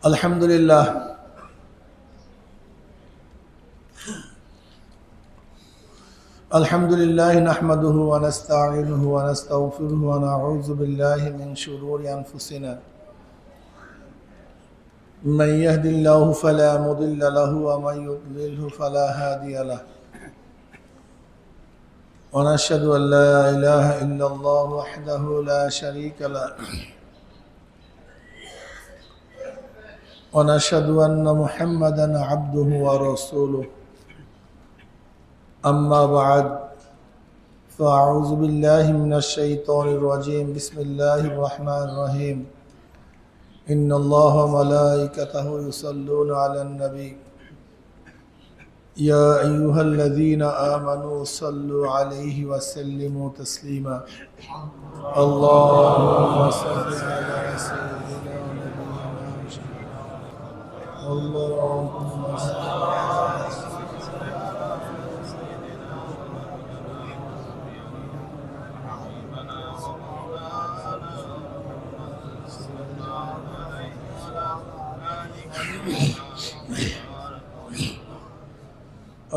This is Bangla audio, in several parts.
আলহামদুলিল্লাহ আলহামদুলিল্লাহ নাহমাদুহু ওয়া নাস্তাঈনুহু ওয়া নাস্তাগফিরুহু ওয়া নাউযু বিল্লাহি মিন শুরুরি আনফুসিনা মান ইয়াহদিল্লাহু ফালা মুদিল্লা লাহু ওয়া মান ইউদ্লিলহু ফালা হাদিয়া লাহু ওয়া নাশহাদু আন লা ইলাহা ইল্লাল্লাহু ওয়াহদাহু লা শারীকা লাহু ونشهد أن محمدا عبده ورسوله أما بعد فأعوذ بالله من الشيطان الرجيم بسم الله الرحمن الرحيم إن الله وملائكته يصلون على النبي يا أيها الذين آمنوا صلوا عليه وسلموا تسليما اللهم صل على سيدنا اللهم صل على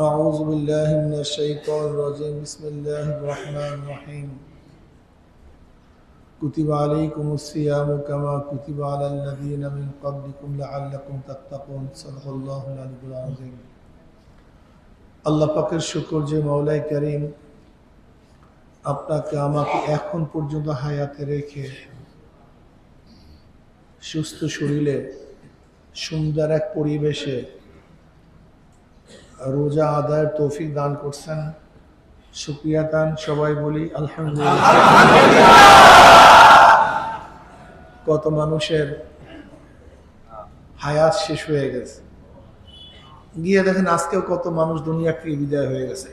أعوذ بالله من الشيطان الرجيم بسم الله الرحمن الرحيم كتب عليكم الصيام كما كتب على الذين من قبلكم لعلكم تتقون صدق الله العلي العظيم আল্লাহ পাকের শুকর যে মাওলাই করিম আপনাকে আমাকে এখন পর্যন্ত হায়াতে রেখে সুস্থ শরীরে সুন্দর এক পরিবেশে রোজা আদায়ের তৌফিক দান করছেন শুকরিয়া দান সবাই বলি আলহামদুলিল্লাহ। কত মানুষের হায়াত শেষ হয়ে গেছে, গিয়ে দেখেন আজকেও কত মানুষ দুনিয়া থেকে বিদায় হয়ে গেছে।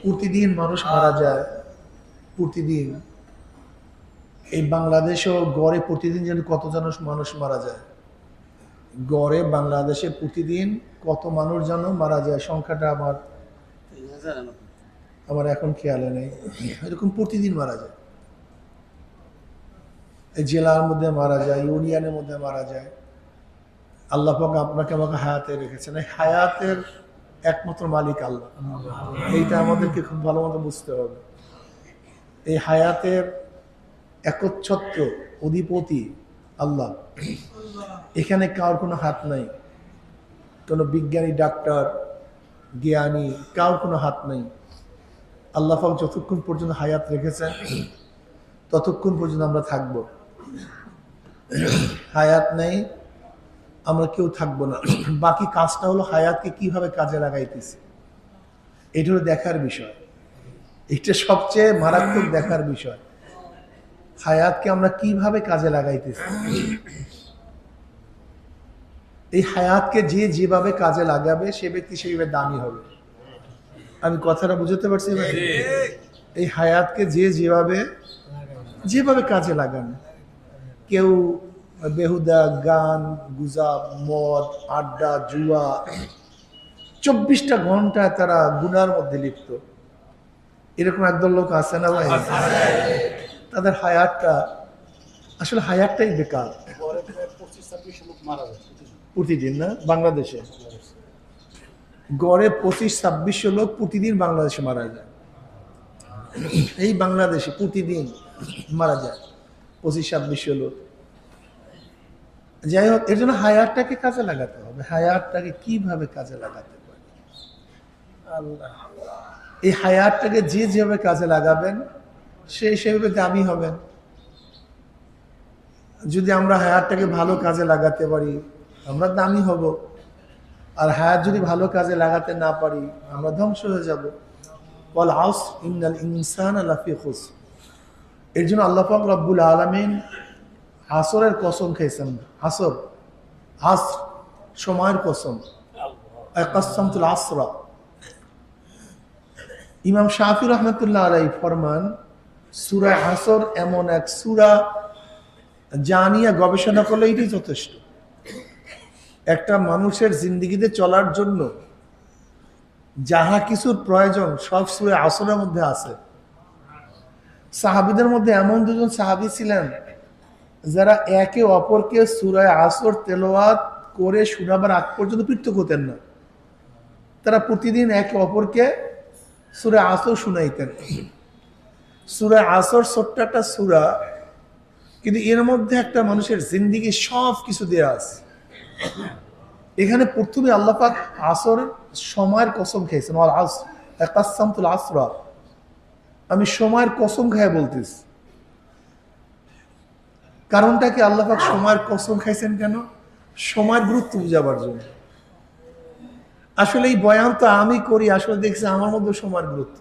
প্রতিদিন মানুষ মারা যায়, প্রতিদিন এই বাংলাদেশেও গড়ে প্রতিদিন যেন কত মানুষ মারা যায়, গড়ে বাংলাদেশে প্রতিদিন কত মানুষ যেন মারা যায়, সংখ্যাটা আমার এখন খেয়ালে নেই। এরকম প্রতিদিন মারা যায়, এই জেলার মধ্যে মারা যায়, ইউনিয়নের মধ্যে মারা যায়। আল্লাহ পাক আপনাকে আমাকে হায়াতে রেখেছেন, এই হায়াতের একমাত্র মালিক আল্লাহ। এইটা আমাদেরকে খুব ভালো মতো বুঝতে হবে। এই হায়াতের একচ্ছত্র অধিপতি আল্লাহ, এখানে কার কোনো হাত নাই, কোনো বিজ্ঞানী ডাক্তার জ্ঞানী কার কোনো হাত নাই। আল্লাহ পাক যতক্ষণ পর্যন্ত হায়াত রেখেছেন ততক্ষণ পর্যন্ত আমরা থাকবো, হায়াত নেই আমরা কেউ থাকবো না। বাকি কাজটা হলো হায়াতকে কিভাবে কাজে লাগাইতেছি, এটা হলো দেখার বিষয়। এটা সবচেয়ে মারাত্মক দেখার বিষয়, হায়াতকে আমরা কিভাবে কাজে লাগাইতেছি। এই হায়াতকে যে যেভাবে কাজে লাগাবে সে ব্যক্তি সেইভাবে দামি হবে। আমি কথাটা বুঝতে পারছি ভাই? এই হায়াতকে যে যেভাবে কাজে লাগান, কেউ বেহুদা গান গুজব মদ আড্ডা জুয়া 24টা ঘন্টা তারা গুনার মধ্যে লিপ্ত, এরকম একদল লোক আছে না ভাই? তাদের হায়াতটা আসলে হায়াতটাই বেকার। প্রতিদিন না বাংলাদেশে গড়ে 25-2600 লোক প্রতিদিন বাংলাদেশে মারা যায়। এই বাংলাদেশে প্রতিদিন মারা যায় 25-2600 লোক। যাই হোক, এর জন্য হায়াতটাকে কাজে লাগাতে হবে। হায়াতটাকে কিভাবে কাজে লাগাতে পারি আল্লাহ, এই হায়াতটাকে যে যেভাবে কাজে লাগাবেন সে সেভাবে দামি হবেন। যদি আমরা হায়াতটাকে ভালো কাজে লাগাতে পারি আমরা দামি হব, আর হায়াত যদি ভালো কাজে লাগাতে না পারি আমরা ধ্বংস হয়ে যাব। ওয়াল আসর ইন্নাল ইনসানা লাফি খুসর। এর জন্য আল্লাহ পাক রব্বুল আলামিন আসরের কসম খেয়েছেন। আসর সময়ের কসম, আকাসামতুল আসরা। ইমাম শাফি রহমতুল্লাহ আলাইহি ফরমান, সূরা আসর এমন এক সূরা যা নিয়ে গবেষণা করলে এটাই যথেষ্ট। একটা মানুষের জিন্দেগিতে চলার জন্য যাহা কিছুর প্রয়োজন সব সূরা আসরের মধ্যে আছে। সাহাবীদের মধ্যে এমন দুজন সাহাবী ছিলেন যারা একে অপরকে সূরা আসর তেলাওয়াত করে শোনাবার আগ পর্যন্ত পৃথক হতেন না, তারা প্রতিদিন একে অপরকে সূরা আসর শুনাইতেন। সূরা আসর ছোট্ট একটা সূরা, কিন্তু এর মধ্যে একটা মানুষের জিন্দিগি সব কিছু দেয়া আছে। এখানে প্রথমে আল্লাহ পাক আসর সময়ের কসম খেয়েছেন, ওয়াল আসর কাসসামতুল আসরা, আমি সময়ের কসম খায় বলতেছি। কারণটা কি আল্লাহ পাক সময়ের কসম খাইছেন কেন? সময়ের গুরুত্ব বুঝাবার জন্য। আসলে এই বয়ান তো আমি করি, আসলে দেখছি আমার মধ্যে সময়ের গুরুত্ব।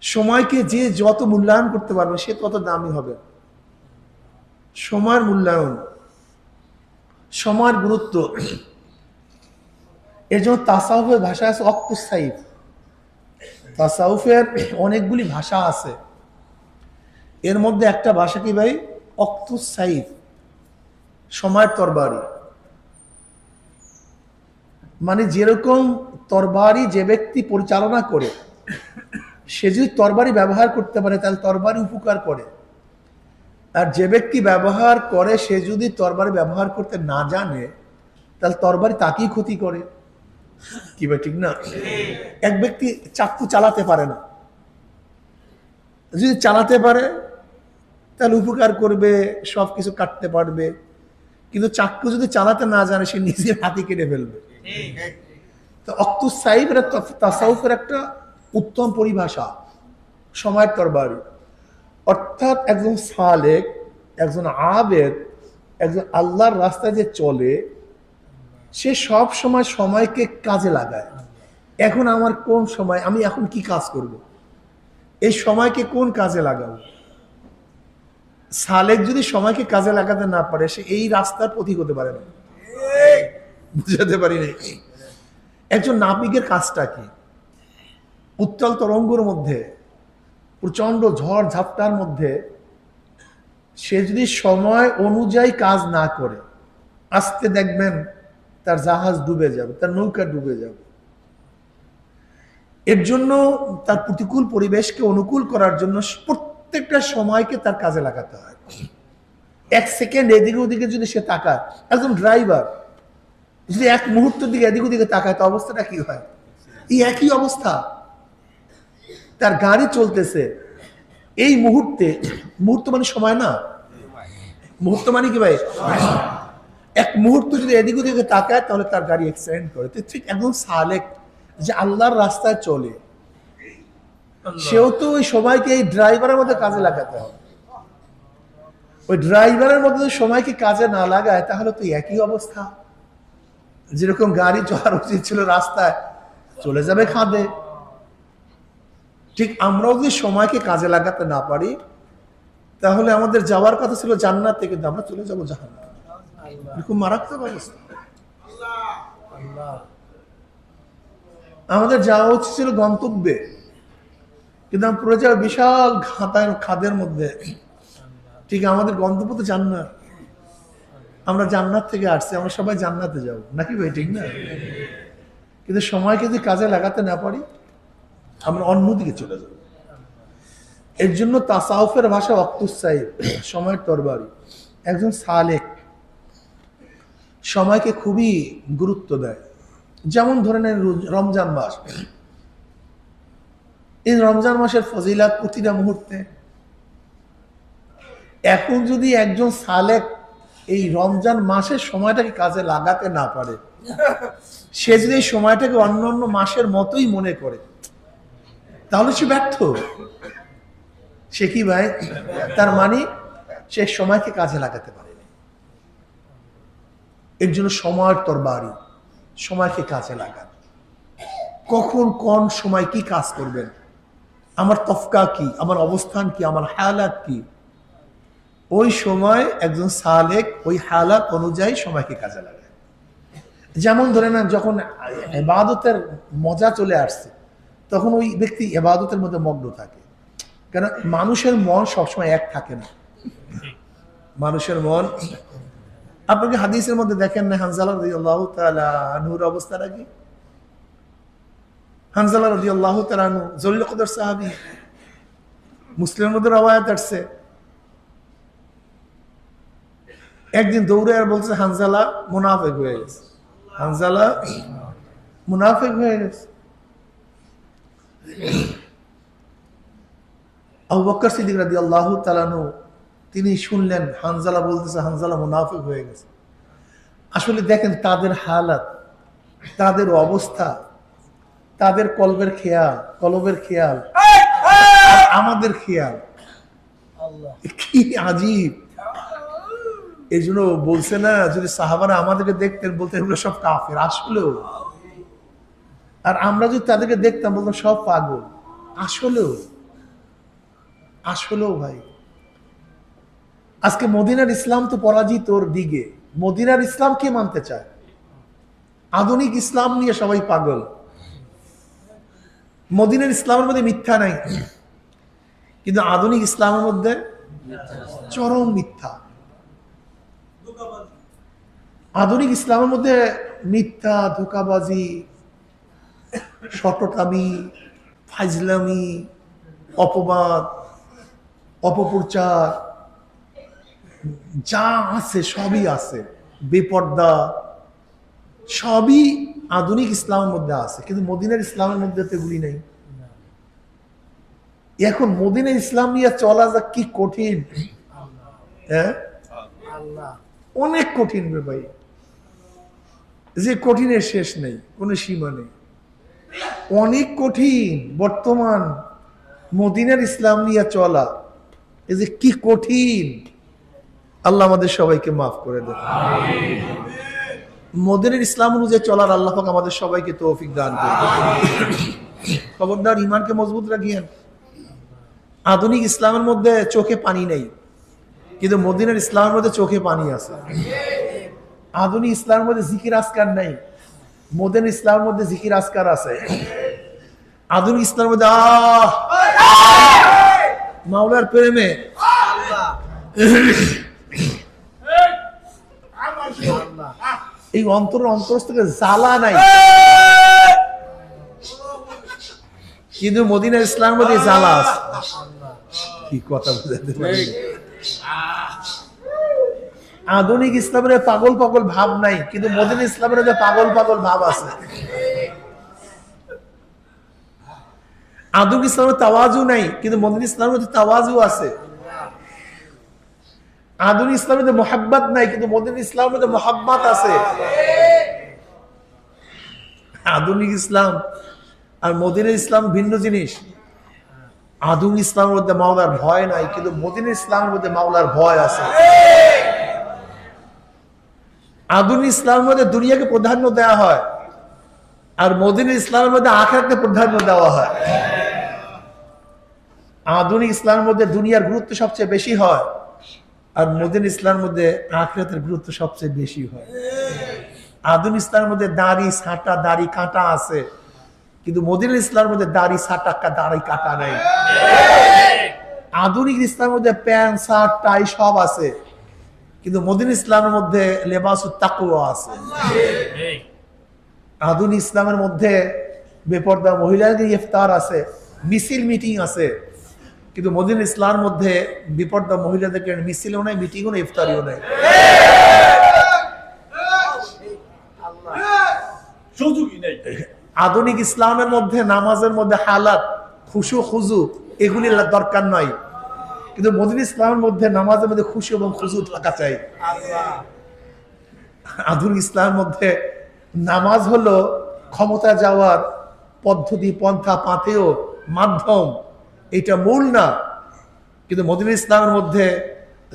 সময়কে যে যত মূল্যায়ন করতে পারবে সে তত দামি হবে। সময়ের মূল্যায়ন, সময়ের গুরুত্ব, এর জন্য তাসাউফের ভাষা আছে ওয়াক্তুস সাইফ। তাসাউফের অনেকগুলি ভাষা আছে, এর মধ্যে একটা ভাষা কি ভাই? ওয়াক্তুস সাইফ, সময়ের তরবারি। মানে যেরকম তরবারি যে ব্যক্তি পরিচালনা করে, সে যদি তরবারি ব্যবহার করতে পারে তাহলে তরবারি উপকার করে, আর যে ব্যক্তি ব্যবহার করে সে যদি তরবারি ব্যবহার করতে না জানে তাহলে তরবারি তাকেই ক্ষতি করে। কি ভাই ঠিক না? এক ব্যক্তি চাকু চালাতে পারে না, যদি চালাতে পারে তাহলে উপকার করবে, সবকিছু কাটতে পারবে, কিন্তু চাকু যদি চালাতে না জানে সে নিজের হাতে কেটে ফেলবে। তো ওয়াক্তুস সাইফ এটা তাসাউফের একটা উত্তম পরিভাষা, সময়ের তরবারি। অর্থাৎ একজন সালেক, একজন আবেদ, একজন আল্লাহর রাস্তায় যে চলে, সে সব সময় সময়কে কাজে লাগায়। এখন আমার কোন সময়, আমি এখন কি কাজ করব, এই সময়কে কোন কাজে লাগাবো। সালেক যদি সময়কে কাজে লাগাতে না পারে সে এই রাস্তার পথিক হতে পারে না। বুঝাতে পারি না? একজন নাবিকের কাজটা কি? উত্তাল তরঙ্গের মধ্যে, প্রচন্ড ঝড় ঝাপটার মধ্যে সে যদি সময় অনুযায়ী কাজ না করে, আস্তে দেখবেন তার জাহাজ ডুবে যাবে, তার নৌকা ডুবে যাবে। এর জন্য তার প্রতিকূল পরিবেশকে অনুকূল করার জন্য প্রত্যেকটা সময়কে তার কাজে লাগাতে হয়। এক সেকেন্ড এদিকে ওদিকে যদি সে তাকায়, একজন ড্রাইভার যদি এক মুহূর্তের দিকে এদিক ওদিকে তাকায়, তো অবস্থাটা কি হয়? এই একই অবস্থা। তার গাড়ি চলতেছে, এই মুহূর্তে, মুহূর্ত মানে সময় না, মুহূর্ত মানে কি ভাই? এক মুহূর্ত যদি এদিক ওদিকে তাকায় তাহলে তার গাড়ি অ্যাক্সিডেন্ট করে। ঠিক একদম সালেক যে আল্লাহর রাস্তায় চলে, সেও তো ওই সময়কে এই ড্রাইভারের মধ্যে কাজে লাগাতে হবে। ওই ড্রাইভারের মধ্যে সময়কে কাজে না লাগায় তাহলে তো একই অবস্থা। যেরকম গাড়ি চলার উচিত ছিল রাস্তায়, চলে যাবে খাদে। ঠিক আমরাও যদি সময়কে কাজে লাগাতে না পারি তাহলে আমাদের যাওয়ার কথা ছিল জান্নাতে, কিন্তু আমরা চলে যাবো জাহান্নামে। এরকম মারাত্মক অবস্থা। আমাদের যাওয়া উচিত ছিল গন্তব্যে, কিন্তু আমরা পড়ে যাওয়া বিশাল খাদের মধ্যে। ঠিক আমাদের গন্তব্য তো জান্নাত, আমরা জান্নাত থেকে আসছি, আমরা সবাই জান্নাতে যাব নাকি ভাই? ঠিক না? কিন্তু সময়কে যদি কাজে লাগাতে না পারি আমরা অন্যদিকে চলে যাব। এর জন্য তাসাউফের ভাষা ওয়াক্তুস সাইফ, সময়ের তরবারি। একজন সালেক সময়কে খুবই গুরুত্ব দেয়। যেমন ধরে নেন রমজান মাস, এই রমজান মাসের ফজিলাত প্রতিটা মুহূর্তে। এখন যদি একজন সালেক এই রমজান মাসের সময়টাকে কাজে লাগাতে না পারে, সে যদি এই সময়টাকে অন্য অন্য মাসের মতোই মনে করে, তাহলে সে ব্যর্থ। সে কি ভাই? তার মানে সে সময়কে কাজে লাগাতে পারেনি। এর জন্য সময়ের তরবারি, সময়কে কাজে লাগান। কখন কোন সময় কি কাজ করবেন, আমার তফকা কি, আমার অবস্থান কি, আমার হালাত কি, ওই সময় একজন সালেক ওই হালাত অনুযায়ী সময়কে কাজে লাগায়। যেমন ধরে নেন যখন ইবাদতের মজা চলে আসছে তখন ওই ব্যক্তি ইবাদতের মধ্যে মগ্ন থাকে। কেন? মানুষের মন সবসময় এক থাকে না। মানুষের মন, আপনাকে হাদিসের মধ্যে দেখেন না হানজালা রাদিয়াল্লাহু তাআলা আনহুর অবস্থাটা কি? হানজালা রাদিয়াল্লাহু তাআলা আনহু জলিল কদর সাহাবী, মুসলিমের মধ্যে রওয়ায়াত আসছে একদিন দৌড়ে আর বলছে হানজালা মুনাফিক হয়ে গেছে, হানজালা মুনাফিক হয়ে গেছে। আবু বকর সিদ্দিক রাদিয়াল্লাহু তাআলা আনহু তিনি শুনলেন হানজালা বলতেছে হানজালা মুনাফিক হয়ে গেছে। আসলে দেখেন তাদের হালাত, তাদের অবস্থা, তাদের কলবের খেয়াল আমাদের খেয়াল কি আজীব। এই জন্য বলছে না, যদি সাহাবারা আমাদেরকে দেখতেন বলতেন এগুলো সব কাফের। আসলেও আর আমরা যদি তাদেরকে দেখতাম বলতাম সব পাগল। আসলেও ভাই আজকে মদিনার ইসলাম তো পরাজিত ওর দিকে। মদিনার ইসলাম কে মানতে চায়? আধুনিক ইসলাম নিয়ে সবাই পাগল। মদিনার ইসলামের মধ্যে মিথ্যা নাই, কিন্তু আধুনিক ইসলামের মধ্যে চরম মিথ্যা। আধুনিক ইসলামের মধ্যে মিথ্যা, ধোঁকাবাজি, শটটামি, ফাজলামি, অপবাদ, অপপ্রচার যা আছে সবই আছে, বেপর্দা সবই আধুনিক ইসলামের মধ্যে আছে, কিন্তু মদিনার ইসলামের মধ্যে তো এগুলি নেই। এখন মদিনার ইসলাম নিয়ে চলা যা কি কঠিন, হ্যাঁ অনেক কঠিন রে ভাই, যে কঠিনের শেষ নেই, কোনো সীমা নেই, অনেক কঠিন। বর্তমান মদিনার ইসলাম নিয়ে চলা এই যে কি কঠিন, আল্লাহ আমাদের সবাইকে মাফ করে দেন। মদিনার ইসলাম অনুযায়ী চলার আল্লাহ পাক আমাদের সবাইকে তৌফিক দান করুন। খবরদার ঈমানকে মজবুত রাখিয়েন। আধুনিক ইসলামের মধ্যে চোখে পানি নেই, কিন্তু মদিনার ইসলামের মধ্যে চোখে পানি আছে। আধুনিক ইসলামের মধ্যে জিকির আজকার নাই, মদিনার ইসলামের মধ্যে জিকির আজকার আছে। আধুনিক ইসলামের মধ্যে মাওলার প্রেমে এই অন্তরস্থ থেকে জ্বালা নাই, কিন্তু মদিনার ইসলামের মধ্যে জ্বালা আছে। কি কথা বুঝাতে পারি? আধুনিক ইসলামের পাগল পাগল ভাব নাই, কিন্তু মদিনার ইসলামের মধ্যে পাগল পাগল ভাব আছে। আধুনিক ইসলামের তাওয়াজু নাই, কিন্তু মদিনার ইসলামের মধ্যে তাওয়াজু আছে। আধুনিক ইসলামের মধ্যে মোহাব্বত নাই, কিন্তু মদিনার ইসলামের মধ্যে মোহাব্বত আছে। আধুনিক ইসলাম আর মদিনার ইসলাম ভিন্ন জিনিস। আধুনিক ইসলামের মধ্যে মাওলার ভয় নাই, কিন্তু মদিনার ইসলামের মধ্যে মাওলার ভয় আছে। আধুনিক ইসলামের মধ্যে দুনিয়াকে প্রাধান্য দেওয়া হয়, আর মদিনার ইসলামের মধ্যে আখিরাতকে প্রাধান্য দেওয়া হয়। আধুনিক ইসলামের মধ্যে দুনিয়ার গুরুত্ব সবচেয়ে বেশি হয়, আর মদিনার ইসলামের মধ্যে আখিরাতের গুরুত্ব সবচেয়ে বেশি হয়। আধুনিক ইসলামের মধ্যে দাড়ি ছাঁটা, দাড়ি কাটা আছে, কিন্তু মদিনার ইসলামের মধ্যে দাড়ি ছাঁটা, দাড়ি কাটা নাই। আধুনিক ইসলামের মধ্যে প্যান্ট শার্ট টাই সব আছে, কিন্তু মদিনার ইসলামের মধ্যে লেবাসুত তাকওয়া আছে। আধুনিক ইসলামের মধ্যে বেপর্দা মহিলাদের ইফতার আছে, মিছিল মিটিং আছে, কিন্তু মদিনার ইসলামের মধ্যে বেপর্দা মহিলাদেরকে মিছিলও নাই, মিটিংও নাই, ইফতারিও নাই। আধুনিক ইসলামের মধ্যে নামাজের মধ্যে হালাত, খুশু খুজু এগুলি দরকার নয়, কিন্তু মদিনার ইসলামের মধ্যে নামাজের মধ্যে খুশু এবং খুজু থাকা চাই। আধুনিক ইসলামের মধ্যে নামাজ হলো ক্ষমতা যাওয়ার পদ্ধতি, পন্থা, পাথেয়, মাধ্যম, এটা মূল না। কিন্তু মদিনার ইসলামের মধ্যে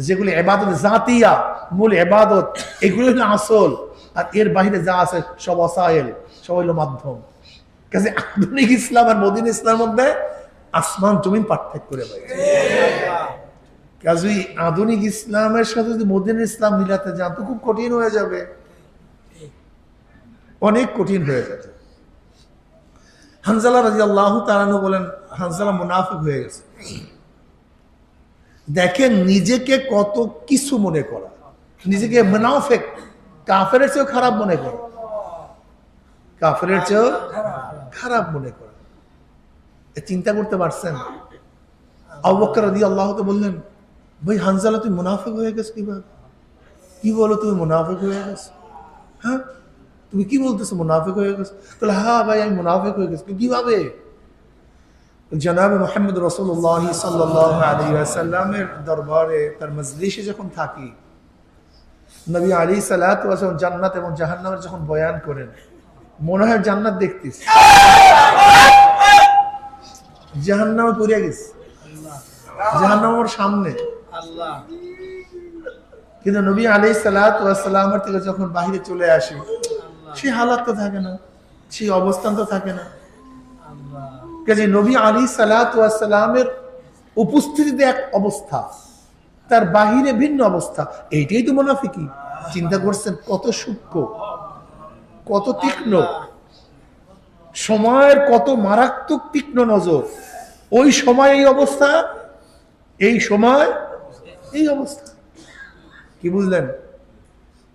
যেগুলি ইবাদত জাতিয়া, মূল ইবাদত, এগুলো হলো আসল, আর এর বাইরে যা আছে সব ওসাইল, সব হলো মাধ্যম। কাজে আধুনিক ইসলাম আর মদিনার ইসলামের মধ্যে আসমান জমিন পার্থক্য করে ভাই। কাজে আধুনিক ইসলামের সাথে যদি মদিনার ইসলাম মিলাতে যান তো খুব কঠিন হয়ে যাবে, অনেক কঠিন হয়ে যাবে। হানজালা রাদিয়াল্লাহু তাআলা আনহু বলেন হানজালা মুনাফিক হয়ে গেছে। দেখেন নিজেকে কত কিছু মনে করা, নিজেকে মুনাফিক, কাফেরের চেয়েও খারাপ মনে করা, কাফেরের চেয়েও খারাপ মনে করা। চিন্তা করতে পারছেন? আবু বকর রাদিয়াল্লাহু তাআলা বললেন, ভাই হানজালা তুই মুনাফিক হয়ে গেছিস কিভাবে? কি বলো তুমি মুনাফিক হয়ে গেছো? হ্যাঁ, তুমি কি বলতেছো মুনাফিক হয়ে গেছো? তাহলে হ্যাঁ ভাই আমি মুনাফিক হয়ে গেছি। কিভাবে? জনাবে মুহাম্মদ রাসূলুল্লাহ সাল্লাল্লাহু আলাইহি ওয়াসাল্লামের দরবারে তার মজলিসে যখন থাকি, নবী আলাইহিস সালাতু ওয়াস সালাম জান্নাত এবং জাহান্নামের যখন বয়ান করেন, মনে হয় জান্নাত দেখতেছি, জাহান্নামে পড়ে গেছে, জাহান্নামের সামনে। কিন্তু নবী আলাইহিস সালাতু ওয়াস সালামের থেকে যখন বাইরে চলে আসি, সেই হালাত তো থাকে না, সেই অবস্থান তো থাকে না। কাজে নবী আলাইহিস সালাতু ওয়াস সালামের উপস্থিতিতে এক অবস্থা, তার বাহিরে ভিন্ন অবস্থা। এইটাই তো মুনাফিকি। চিন্তা করছেন কত সূক্ষ্ম, কত তীক্ষ্ণ, সময়ের কত মারাত্মক তীক্ষ্ণ নজর। ওই সময় এই অবস্থা, এই সময় এই অবস্থা। কি বুঝলেন?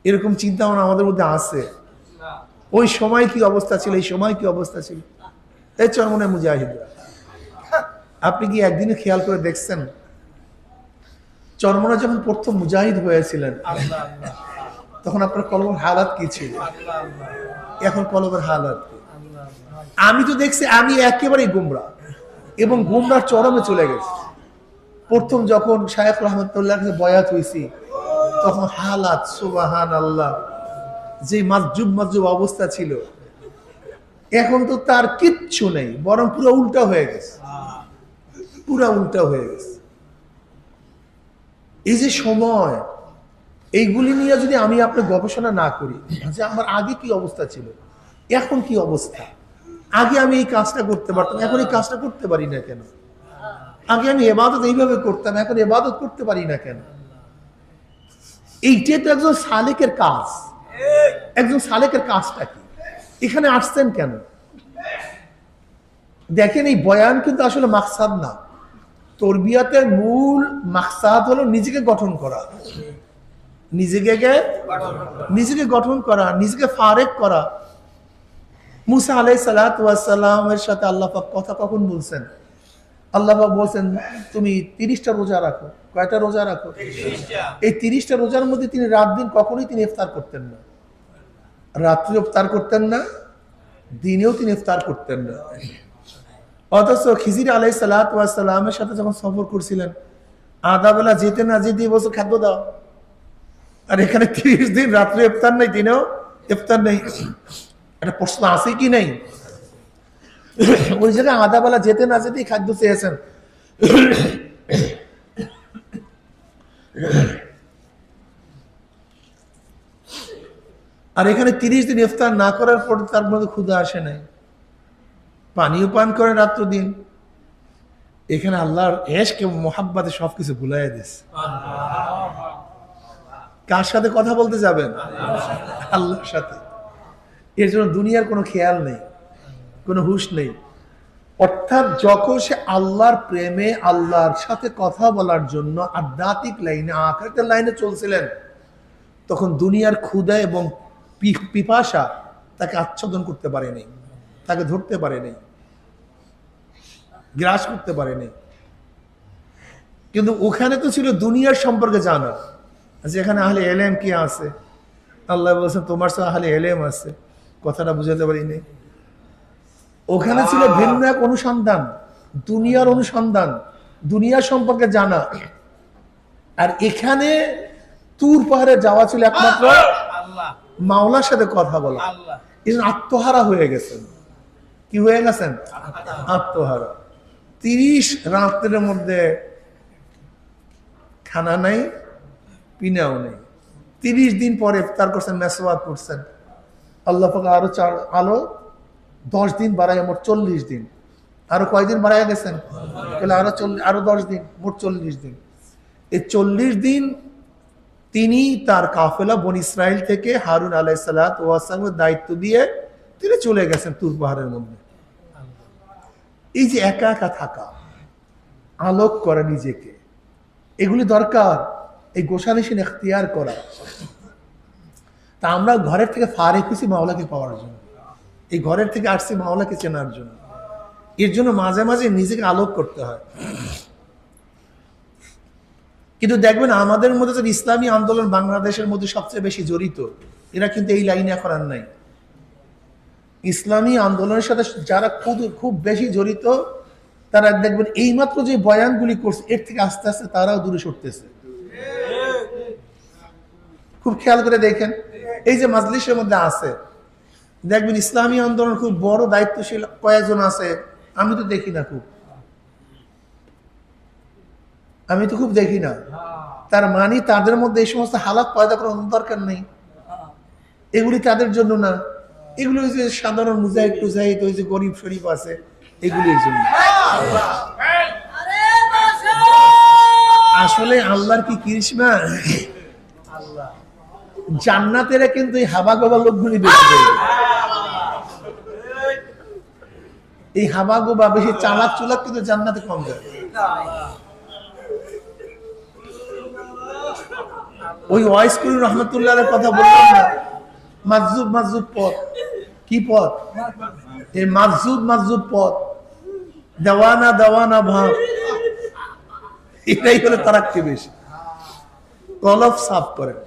এরকম চিন্তা ভাবনা আমাদের মধ্যে আছে। ওই সময় কি অবস্থা ছিল, এই সময় কি অবস্থা ছিল। এই চরমনে মুজাহিদরা, আপনি কি একদিনে খেয়াল করে দেখছেন চরমনে যখন প্রথম মুজাহিদ হয়েছিলেন তখন আপনার কলবের হালাত কি ছিল, এখন কলবের হালাত কি? আমি তো দেখছি আমি একেবারেই গুমরা এবং গুমরার চরমে চলে গেছি। প্রথম যখন শায়েখ রহমতুল্লাহ কাছে বয়াত হয়েছি তখন হালাত সুবহানাল্লাহ, যে মাজুব অবস্থা ছিল, এখন তো তার কিচ্ছু নেই, বরং পুরো উল্টা হয়ে গেছে, পুরো উল্টা হয়ে গেছে। এই যে সময়, এইগুলি নিয়ে যদি আমি আপনি গবেষণা না করি যে আমার আগে কি অবস্থা ছিল, এখন কি অবস্থা, আগে আমি এই কাজটা করতে পারতাম, এখন এই কাজটা করতে পারি না কেন, আগে আমি ইবাদত এইভাবে করতাম, এখন ইবাদত করতে পারি না কেন। এইটা তো একজন সালেকের কাজ। একজন সালেকের কাজটা কি? এখানে আসছেন কেন? দেখেন, এই বয়ান কিন্তু আসলে মাকসাদ না। তরবিয়াতের মূল মাকসাদ হলো নিজেকে গঠন করা, নিজেকে গঠন করা, নিজেকে ফারেক করা। মুসা আলাইহিস সালাতু ওয়াস সালামের সাথে আল্লাহ পাক কথা কখন বলছেন? আল্লাহ পাক বলছেন তুমি 30টা রোজা রাখো। কয়টা রোজা রাখো? এই 30টা রোজার মধ্যে তিনি রাত দিন কখনোই তিনি ইফতার করতেন না। রাত্রে ইফতার করতেন না, দিনেও তিনি ইফতার করতেন না। অথচ খিজির আলাইহিস সালাতু ওয়াস সালামের সাথে যখন সফর করছিলেন, আধা বেলা যেতে না যেতে বলছে খাদ্য দাও। আর এখানে 30 দিন রাত্রে ইফতার নেই, দিনেও ইফতার নেই। একটা প্রশ্ন আছে কি নেই? ওই জায়গায় আধা বেলা যেতে না যেতেই খাদ্য চেয়েছেন। আর এখানে 30 দিন ইফতার না করার পর তার মধ্যে ক্ষুধা আসে নাই, পানিও পান করে রাত্র দিন। এখানে আল্লাহর এশক এবং মোহাব্বতে সবকিছু ভুলাইয়া দিয়েছে। কার সাথে কথা বলতে যাবেন? আল্লাহর সাথে। এর জন্য দুনিয়ার কোনো খেয়াল নেই, কোনো হুঁশ নেই। অর্থাৎ যখন সে আল্লাহর প্রেমে, আল্লাহর সাথে কথা বলার জন্য আধ্যাত্মিক লাইনে, আখিরাতের লাইনে চলছিলেন, তখন দুনিয়ার ক্ষুধা এবং পিপাসা তাকে আচ্ছাদন করতে পারেনি, তাকে ধরতে পারেনি, গ্রাস করতে পারেনি। কিন্তু ওখানে তো ছিল দুনিয়ার সম্পর্কে জানা, যে এখানে আহলে এলেম কি আছে। আল্লাহ বলছেন তোমার সাথে আহলে এলেম আছে, কথাটা বুঝাতে পারিনি। ওখানে ছিল ভিন্ন এক অনুসন্ধান, দুনিয়ার অনুসন্ধান, দুনিয়ার সম্পর্কে জানা। আর এখানে তুর পাহাড়ে যাওয়া ছিল একমাত্র মাওলার সাথে কথা বলা। আত্মহারা হয়ে গেছেন। কি হয়ে গেছেন? আত্মহারা। 30 রাত্রের মধ্যে খানা নাই, পিনাও নেই। 30 দিন পরে ইফতার করছেন, মেসওয়াক করছেন। আল্লাহ পাক আরো 10 দিন বাড়ায়, মোট 40 দিন। আরো কয়দিন বাড়ায় গেছেন? আরো 10 দিন, মোট 40 দিন। এই 40 দিন তিনি তার কাফেলা বনি ইসরাইল থেকে হারুন আলাইহিস সালাতু ওয়াস সালামের দায়িত্ব দিয়ে তিনি চলে গেছেন তুর পাহাড়ের মধ্যে। এই যে একা একা থাকা, আলোক করা নিজেকে, এগুলি দরকার। এই গোসানিসিন এখতিয়ার করা। তা আমরা ঘরের থেকে ফারেক হয়েছি মাওলাকে পাওয়ার জন্য, এই ঘরের থেকে আসছি মাওলাকে চেনার জন্য। এর জন্য মাঝে মাঝে নিজেকে আলোক করতে হয়। কিন্তু দেখবেন আমাদের মধ্যে যে ইসলামী আন্দোলন বাংলাদেশের মধ্যে সবচেয়ে বেশি জড়িত, এরা কিন্তু এই লাইনে এখন আর নাই। ইসলামী আন্দোলনের সাথে যারা খুব খুব বেশি জড়িত, তারা দেখবেন এইমাত্র যে বয়ানগুলি করছে এর থেকে আস্তে আস্তে তারাও দূরে সরতেছে। খুব খেয়াল করে দেখেন, এই যে মাজলিসের মধ্যে আছে, দেখবেন ইসলামী আন্দোলন খুব বড় দায়িত্বশীল কয়েকজন আছে, আমি তো দেখি না, আমি তো খুব দেখি না। তার মানে তাদের মধ্যে এই সমস্ত হালাত পয়দা করার দরকার নেই, এগুলি তাদের জন্য না, এগুলো ওই যে সাধারণ মুজাহিদ টুজাহিদ, ওই যে গরিব শরীফ আছে, এগুলির জন্য। আসলে আল্লাহর কি কৃষ্ণা, জান্নাতের কিন্তু এই হাবা গোবা লোকগুলি বেশি দেয়। এই হাবা গোবা বেশি চালাক চুলাক কিন্তু জান্নাতে কম যায়। ওই ওয়াইস করিম রহমতুল্লাহ কথা বললাম না, মাজুব মাজুব পথ, কি পথ? এই মাজুব মাজুব পথ, দেওয়ানা দেওয়ানা ভাব, এটাই হলো তারাক্কি বেশি, কলব সাফ করেন।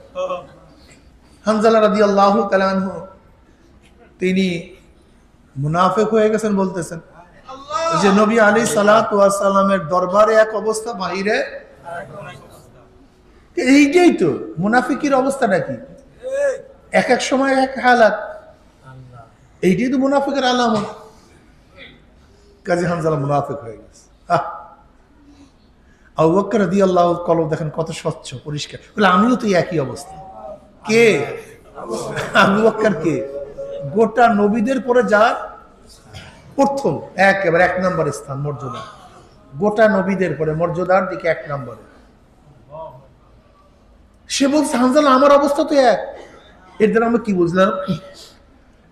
হানজালা রাদিয়াল্লাহু তাআলা আনহু তিনি মুনাফিক হয়ে গেছেন বলতেছেন, যে নবী আলাইহিস সালাতু ওয়াস সালামের দরবারে এক অবস্থা, বাইরে এইটাই তো মুনাফিকের অবস্থাটা কি, এক এক সময় এক হালাত, এইটাই তো মুনাফিকের আলামত। কাজী হানজালা মুনাফিক হয়ে গেছে। আবু বকর রাদিয়াল্লাহু কলব দেখেন কত স্বচ্ছ পরিষ্কার, বলে আমিও তো একই অবস্থা। কে? আবু বকর কে? গোটা নবীদের পরে যার প্রথম একেবারে এক নম্বর স্থান মর্যাদা, গোটা নবীদের পরে মর্যাদার দিকে এক নম্বরে। সে বলছে হানজালা আমার অবস্থা তো এক। এর দ্বারা আমরা কি বুঝলাম?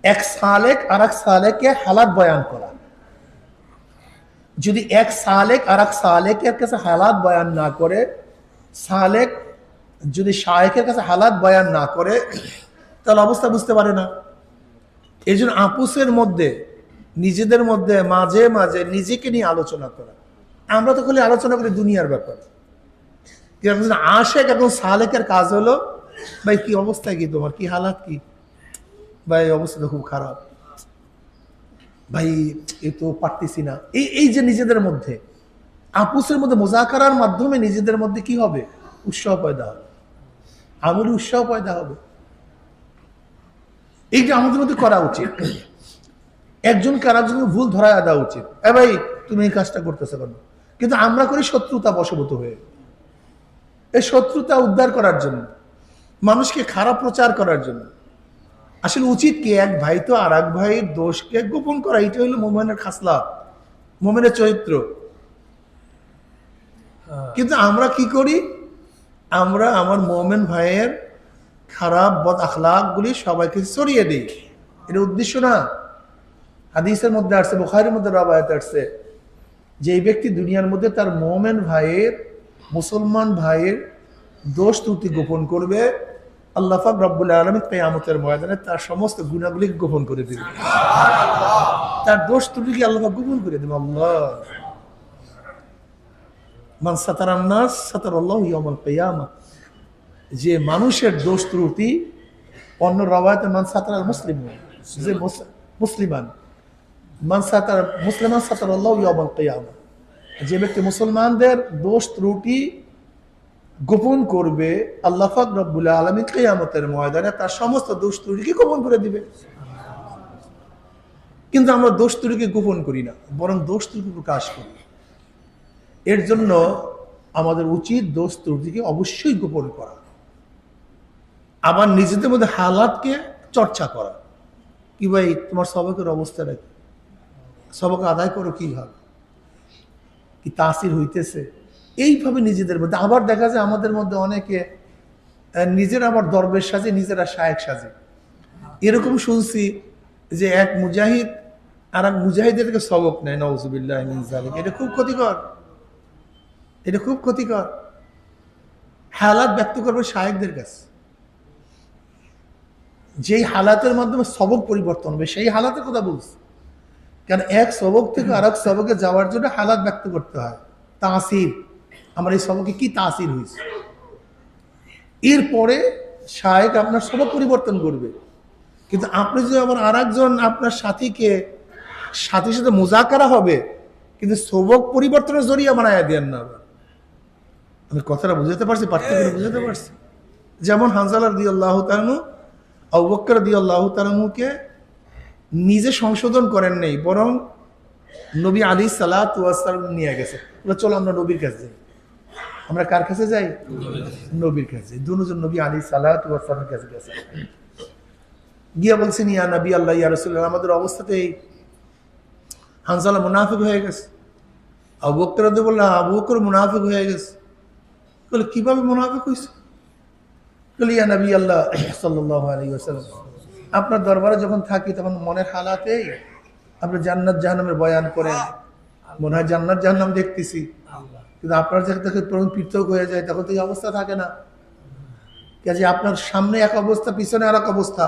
এক সালেক আর এক সালেকে হালাত বয়ান করা। যদি এক সালেক আর এক সালেকের কাছে হালাত বয়ান না করে, সালেক যদি শায়েখের কাছে হালাত বয়ান না করে, তাহলে অবস্থা বুঝতে পারে না। এই জন্য আপুসের মধ্যে নিজেদের মধ্যে মাঝে মাঝে নিজেকে নিয়ে আলোচনা করা। আমরা তো খালি আলোচনা করি দুনিয়ার ব্যাপারে, আশেক এবং সালেকের কাজ হলো, ভাই কি অবস্থা, কি তোমার কি হালাত, কি ভাই অবস্থা তো খুব খারাপ, ভাই এ তো পারতেছি না। এই যে নিজেদের মধ্যে আপুসের মধ্যে মুজাকারার মাধ্যমে নিজেদের মধ্যে কি হবে? উৎসাহ পয়দা হবে, আমলি উৎসাহ পয়দা হবে। এইটা আমাদের মধ্যে করা উচিত। একজনকে আরেকজনকে ভুল ধরায় দেওয়া উচিত, এ ভাই তুমি এই কাজটা করতেছো কেন? কিন্তু আমরা করি শত্রুতা বশবর্তী হয়ে, এই শত্রুতা উদ্ধার করার জন্য, মানুষকে খারাপ প্রচার করার জন্য। আসলে উচিত কি, এক ভাই তো আর এক ভাইয়ের দোষকে গোপন করা, এটা হলো মুমিনের খাসলা, মুমিনের চরিত্র। কিন্তু আমরা কি করি? আমরা আমার মুমিন ভাইয়ের খারাপ বদ আখলাক গুলি সবাইকে ছড়িয়ে দিই, এটা উদ্দেশ্য না। হাদিসের মধ্যে আসছে, বুখারীর মধ্যে রাওয়ায়াত আসছে, যে এই ব্যক্তি দুনিয়ার মধ্যে তার মুমিন ভাইয়ের, মুসলমান ভাইয়ের দোষ ত্রুটি গোপন করবে, আল্লাহ পাক রব্বুল আলামিন কিয়ামতের ময়দানে তার সমস্ত গুনাহগুলি গোপন করে দিবে, তার দোষ ত্রুটিকে আল্লাহ পাক গোপন করে দেবে। আল্লাহ, মান সাতারান নাস সাতারাল্লাহু ইয়াউমাল কিয়ামা, যে মানুষের দোষ ত্রুটি, অন্য রাওয়ায়াতে মান সাতারাল মুসলিমান, যে মুসলিমান, মান সাতার মুসলিমান সাতারাল্লাহু ইয়াউমাল কিয়ামা, যে ব্যক্তি মুসলমানদের দোষ ত্রুটি গোপন করবে, আল্লাহ পাক রব্বুল আলামিন কিয়ামতের ময়দানে তার সমস্ত দোষ ত্রুটিকে গোপন করে দিবে। কিন্তু আমরা দোষ ত্রুটিকে গোপন করি না, বরং দোষ ত্রুটি প্রকাশ করি। এর জন্য আমাদের উচিত দোষ ত্রুটিকে অবশ্যই গোপন করা, আবার নিজেদের মধ্যে হালাতকে চর্চা করা। কি ভাই তোমার সবকের অবস্থাটা কি, সবক আদায় করো কিভাবে, কি তাসির হইতেছে, এইভাবে নিজেদের মধ্যে। আবার দেখা যায় আমাদের মধ্যে অনেকে নিজেরা আবার দরবেশ সাজে, নিজেরা শায়েখ সাজে। এরকম শুনছি যে এক মুজাহিদ আর এক মুজাহিদের থেকে সবক নেয়, নাউজুবিল্লাহ মিন যালিক। এটা খুব ক্ষতিকর, এটা খুব ক্ষতিকর। হালাত ব্যক্ত করবে শায়েখদের কাছে, যেই হালাতের মাধ্যমে সবক পরিবর্তন হবে, সেই হালাতের কথা বলছি। কারণ এক সবক থেকে আর এক সবকে যাওয়ার জন্য হালাত ব্যক্ত করতে হয়, তাসির। আমার এই সবকে কি তাসির হয়েছে। এরপরে শায়েখ আপনার সবক পরিবর্তন করবে, কিন্তু আপনি যদি আবার আর একজন আপনার সাথীকে সাথীর সাথে মুজাকারা হবে, কিন্তু সবক পরিবর্তনের জরিয়া বানায় দেন না। আমি কথাটা বুঝাতে পারছি, পার্থক্য বুঝাতে পারছি। যেমন হানজালা রাদিয়াল্লাহু তাআলা আবু বকর রাদিয়াল্লাহু তাআলাকে নিজে সংশোধন করেন নাই, বরং নবী আলাইহিস সালাতু ওয়াস সালাম নিয়ে গেছে, চলো আমরা নবীর কাছে যাই। আমরা কার কাছে যাই? নবীর কাছে। দুজন নবী আলাইহিস সালাতু ওয়াস সালামের কাছে গেছে, গিয়া বলছেন ইয়া নবী আল্লাহ, ইয়া রাসূলুল্লাহ, আমাদের অবস্থাতেই হানজালা মুনাফিক হয়ে গেছে। আবু বকর রাদিয়াল্লাহু বললেন আবু বকর মুনাফিক হয়ে গেছে। বলে কিভাবে মুনাফিক হয়েছে? বলে ইয়া নবী আল্লাহ সাল্লাল্লাহু আলাইহি ওয়াসাল্লাম, আপনার দরবারে যখন থাকি তখন মনের হালাতেই আপনি জান্নাত জাহান্নামের বয়ান করেন, মনে হয় জান্নাত জাহান্নাম দেখতেছি, কিন্তু আপনার যখন পৃথক হয়ে যায় তখন তো এই অবস্থা থাকে না। কাজে আপনার সামনে এক অবস্থা, পিছনে আর এক অবস্থা,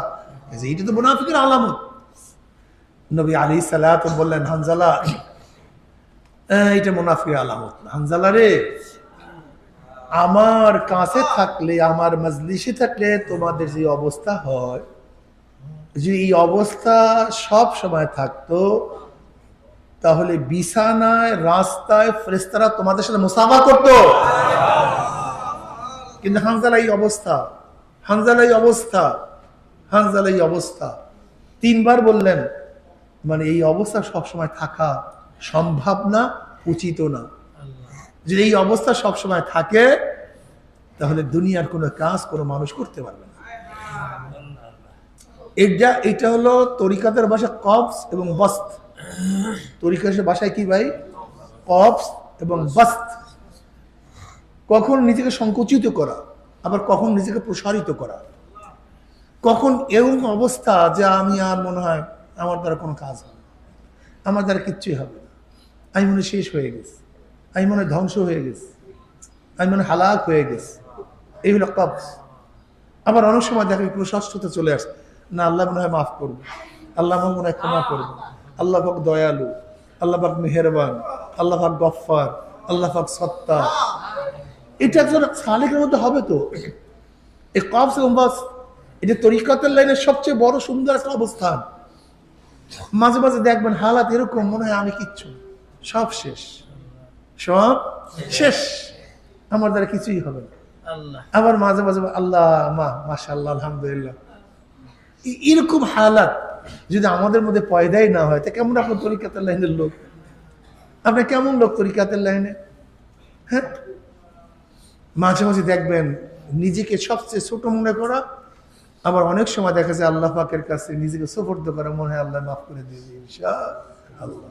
এটা তো মুনাফিকের আলামত। নবী আলাইহিস সালাত বললেন হানজালা, এটা মুনাফিকের আলামত না। হানজালা রে, আমার কাছে থাকলে, আমার মজলিসে থাকলে তোমাদের যে অবস্থা হয়, যে এই অবস্থা সব সময় থাকতো, তাহলে বিছানায়, রাস্তায় ফেরেশতারা তোমাদের সাথে মুসাফা করতো। কিন্তু হানজালা এই অবস্থা, হানজালা এই অবস্থা, হানজালা এই অবস্থা। 3 বার বললেন, মানে এই অবস্থা সবসময় থাকা সম্ভব না, উচিত না। যদি এই অবস্থা সবসময় থাকে তাহলে দুনিয়ার কোনো কাজ কোনো মানুষ করতে পারবে না। এটা হলো তরিকাতের ভাষা কবজ এবং বস্ত। তরিকাতের ভাষায় কি ভাই? কবজ এবং বস্ত। কখন নিজেকে সংকুচিত করা, আবার কখন নিজেকে প্রসারিত করা। কখন এরকম অবস্থা যে আমি আর মনে হয় আমার দ্বারা কোনো কাজ হবে, আমার দ্বারা কিচ্ছুই হবে না, আমি মনে শেষ হয়ে গেছি, আমি মনে ধ্বংস হয়ে গেছি, আমি মনে হালাক হয়ে গেছি। এই হলো কবজ। আবার অনেক সময় দেখে প্রশস্ততা চলে আসে, না আল্লাহ মনে হয় মাফ করবে, আল্লাহ মনে হয় ক্ষমা করবে, আল্লাহ পাক দয়ালু, আল্লাহ পাক মেহেরবান, আল্লাহ পাক গফফার, আল্লাহ পাক সত্তা। এটা একজন সালেকের মধ্যে হবে তো। এই কবজ এবং বস, এটা তরিকাতের লাইনের সবচেয়ে বড় সুন্দর একটা অবস্থান। মাঝে মাঝে দেখবেন হালাত এরকম, মনে হয় আমি কিচ্ছু, সব শেষ, সব শেষ, আমার দ্বারা কিছুই হবে না। আবার মাঝে মাঝে আল্লাহ মাশাআল্লাহ আলহামদুলিল্লাহ। এরকম হালাত যদি আমাদের মধ্যে পয়দাই না হয়, তা কেমন আপনার তরিকাতের লাইনের লোক? আপনি কেমন লোক তরিকাতের লাইনে? হ্যাঁ, মাঝে মাঝে দেখবেন নিজেকে সবচেয়ে ছোট মনে করা, আবার অনেক সময় দেখা যায় আল্লাহ পাকের কাছে নিজেকে সুপর্দ করা, মনে হয় আল্লাহ মাফ করে দিবে ইনশাআল্লাহ।